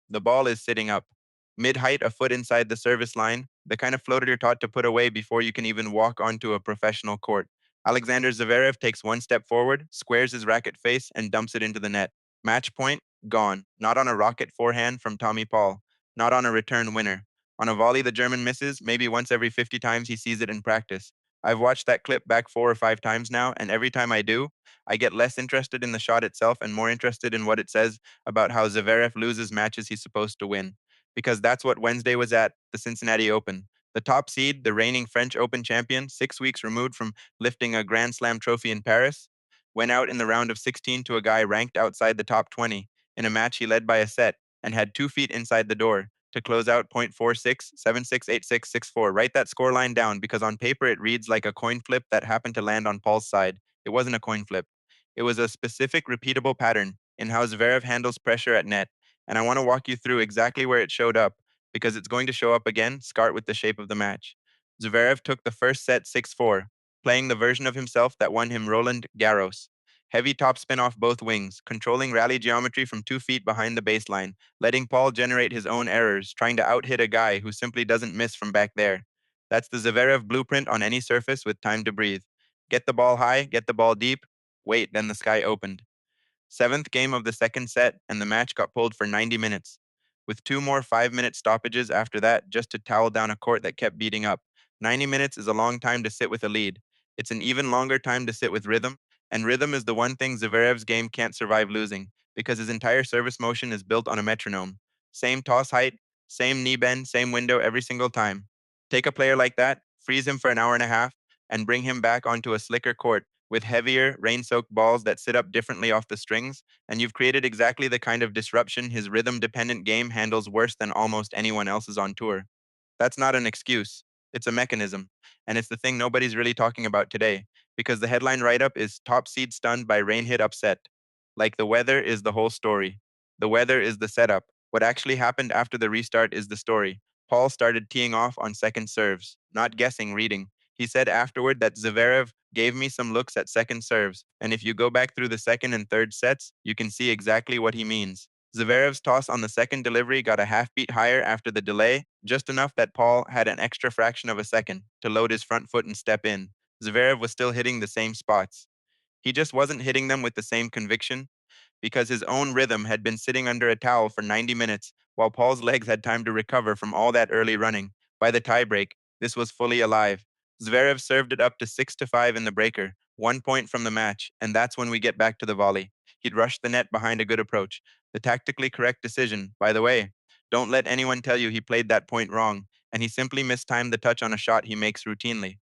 The ball is sitting up, mid-height, a foot inside the service line, the kind of floater you're taught to put away before you can even walk onto a professional court. Alexander Zverev takes one step forward, squares his racket face, and dumps it into the net. Match point, gone. Not on a rocket forehand from Tommy Paul. Not on a return winner. On a volley the German misses, maybe once every 50 times he sees it in practice. I've watched that clip back 4 or 5 times now, and every time I do, I get less interested in the shot itself and more interested in what it says about how Zverev loses matches he's supposed to win. Because that's what Wednesday was at the Cincinnati Open. The top seed, the reigning French Open champion, 6 weeks removed from lifting a Grand Slam trophy in Paris, went out in the round of 16 to a guy ranked outside the top 20 in a match he led by a set and had 2 feet inside the door to close out .46, 76, 86, 64. Write that scoreline down because on paper it reads like a coin flip that happened to land on Paul's side. It wasn't a coin flip. It was a specific repeatable pattern in how Zverev handles pressure at net, and I want to walk you through exactly where it showed up because it's going to show up again, start with the shape of the match. Zverev took the first set 6-4, playing the version of himself that won him Roland Garros. Heavy topspin off both wings, controlling rally geometry from 2 feet behind the baseline, letting Paul generate his own errors, trying to outhit a guy who simply doesn't miss from back there. That's the Zverev blueprint on any surface with time to breathe. Get the ball high, get the ball deep, wait, then the sky opened. Seventh game of the second set, and the match got pulled for 90 minutes, with 2 more 5-minute stoppages after that just to towel down a court that kept beating up. 90 minutes is a long time to sit with a lead. It's an even longer time to sit with rhythm, and rhythm is the one thing Zverev's game can't survive losing, because his entire service motion is built on a metronome. Same toss height, same knee bend, same window every single time. Take a player like that, freeze him for an hour and a half, and bring him back onto a slicker court with heavier, rain-soaked balls that sit up differently off the strings, and you've created exactly the kind of disruption his rhythm-dependent game handles worse than almost anyone else's on tour. That's not an excuse. It's a mechanism. And it's the thing nobody's really talking about today, because the headline write-up is top seed stunned by rain hit upset. Like the weather is the whole story. The weather is the setup. What actually happened after the restart is the story. Paul started teeing off on second serves, not guessing, reading. He said afterward that Zverev gave me some looks at second serves, and if you go back through the second and third sets, you can see exactly what he means. Zverev's toss on the second delivery got a half beat higher after the delay, just enough that Paul had an extra fraction of a second to load his front foot and step in. Zverev was still hitting the same spots. He just wasn't hitting them with the same conviction because his own rhythm had been sitting under a towel for 90 minutes while Paul's legs had time to recover from all that early running. By the tiebreak, this was fully alive. Zverev served it up to 6-5 in the breaker, 1 point from the match, and that's when we get back to the volley. He'd rushed the net behind a good approach. The tactically correct decision, by the way. Don't let anyone tell you he played that point wrong, and he simply mistimed the touch on a shot he makes routinely.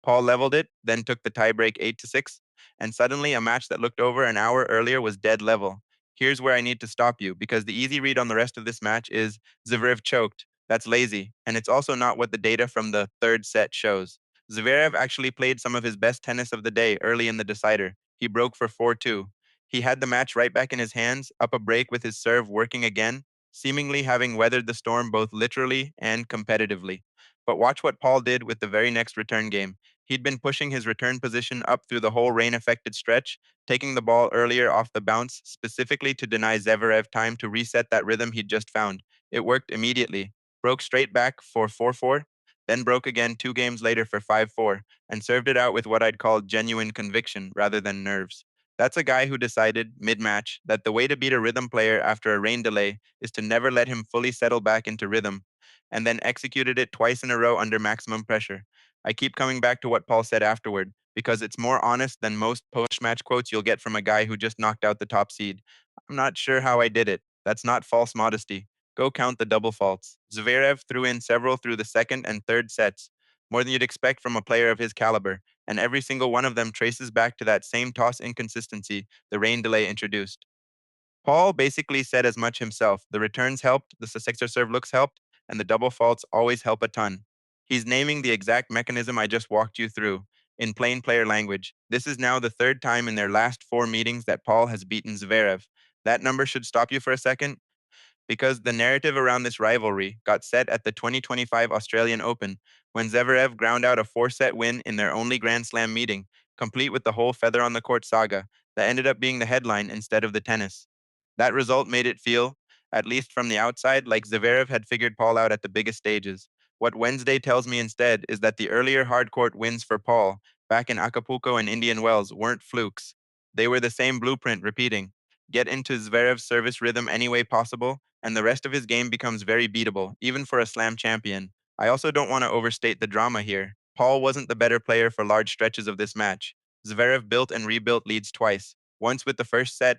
Paul leveled it, then took the tiebreak 8-6, and suddenly a match that looked over an hour earlier was dead level. Here's where I need to stop you, because the easy read on the rest of this match is Zverev choked. That's lazy, and it's also not what the data from the third set shows. Zverev actually played some of his best tennis of the day early in the decider. He broke for 4-2. He had the match right back in his hands, up a break with his serve working again, seemingly having weathered the storm both literally and competitively. But watch what Paul did with the very next return game. He'd been pushing his return position up through the whole rain-affected stretch, taking the ball earlier off the bounce, specifically to deny Zverev time to reset that rhythm he'd just found. It worked immediately. Broke straight back for 4-4, then broke again 2 games later for 5-4, and served it out with what I'd call genuine conviction rather than nerves. That's a guy who decided, mid-match, that the way to beat a rhythm player after a rain delay is to never let him fully settle back into rhythm, and then executed it twice in a row under maximum pressure. I keep coming back to what Paul said afterward because it's more honest than most post-match quotes you'll get from a guy who just knocked out the top seed. I'm not sure how I did it. That's not false modesty. Go count the double faults. Zverev threw in several through the second and third sets, more than you'd expect from a player of his caliber, and every single one of them traces back to that same toss inconsistency the rain delay introduced. Paul basically said as much himself. The returns helped, the sixer serve looks helped, and the double faults always help a ton. He's naming the exact mechanism I just walked you through in plain player language. This is now the third time in their last 4 meetings that Paul has beaten Zverev. That number should stop you for a second because the narrative around this rivalry got set at the 2025 Australian Open when Zverev ground out a 4-set win in their only Grand Slam meeting, complete with the whole feather on the court saga that ended up being the headline instead of the tennis. That result made it feel at least from the outside, like Zverev had figured Paul out at the biggest stages. What Wednesday tells me instead is that the earlier hardcourt wins for Paul, back in Acapulco and Indian Wells, weren't flukes. They were the same blueprint repeating. Get into Zverev's service rhythm any way possible, and the rest of his game becomes very beatable, even for a slam champion. I also don't want to overstate the drama here. Paul wasn't the better player for large stretches of this match. Zverev built and rebuilt leads twice, once with the first set,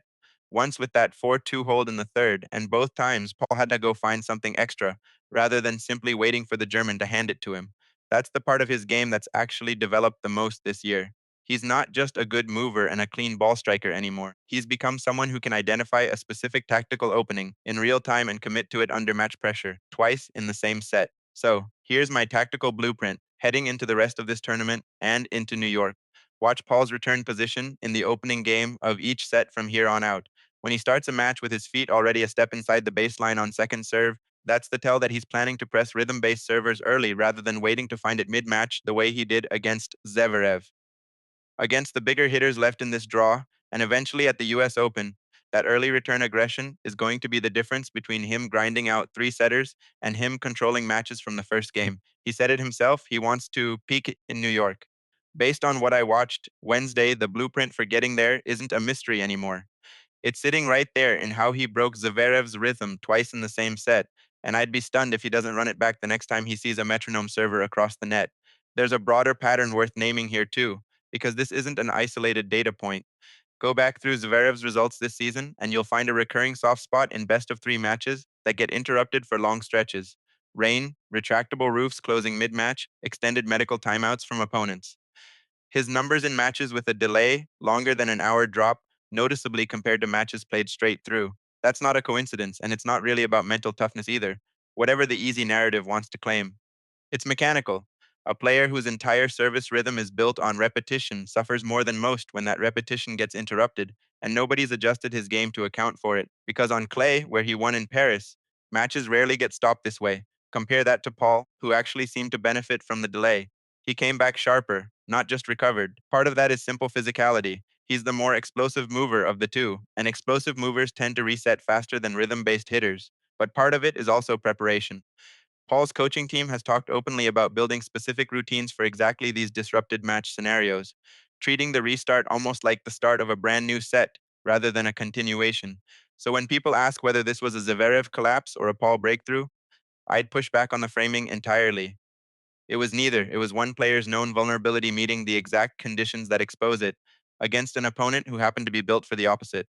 once with that 4-2 hold in the third, and both times Paul had to go find something extra rather than simply waiting for the German to hand it to him. That's the part of his game that's actually developed the most this year. He's not just a good mover and a clean ball striker anymore. He's become someone who can identify a specific tactical opening in real time and commit to it under match pressure, twice in the same set. So, here's my tactical blueprint heading into the rest of this tournament and into New York. Watch Paul's return position in the opening game of each set from here on out. When he starts a match with his feet already a step inside the baseline on second serve, that's the tell that he's planning to press rhythm based servers early rather than waiting to find it mid match the way he did against Zverev. Against the bigger hitters left in this draw, and eventually at the US Open, that early return aggression is going to be the difference between him grinding out three setters and him controlling matches from the first game. He said it himself, he wants to peak in New York. Based on what I watched Wednesday, the blueprint for getting there isn't a mystery anymore. It's sitting right there in how he broke Zverev's rhythm twice in the same set, and I'd be stunned if he doesn't run it back the next time he sees a metronome server across the net. There's a broader pattern worth naming here too, because this isn't an isolated data point. Go back through Zverev's results this season, and you'll find a recurring soft spot in best of three matches that get interrupted for long stretches. Rain, retractable roofs closing mid match, extended medical timeouts from opponents. His numbers in matches with a delay longer than an hour drop noticeably compared to matches played straight through. That's not a coincidence, and it's not really about mental toughness either, whatever the easy narrative wants to claim. It's mechanical. A player whose entire service rhythm is built on repetition suffers more than most when that repetition gets interrupted, and nobody's adjusted his game to account for it. Because on clay, where he won in Paris, matches rarely get stopped this way. Compare that to Paul, who actually seemed to benefit from the delay. He came back sharper, not just recovered. Part of that is simple physicality. He's the more explosive mover of the two, and explosive movers tend to reset faster than rhythm based hitters. But part of it is also preparation. Paul's coaching team has talked openly about building specific routines for exactly these disrupted match scenarios, treating the restart almost like the start of a brand new set rather than a continuation. So when people ask whether this was a Zverev collapse or a Paul breakthrough, I'd push back on the framing entirely. It was neither. It was one player's known vulnerability meeting the exact conditions that expose it against an opponent who happened to be built for the opposite.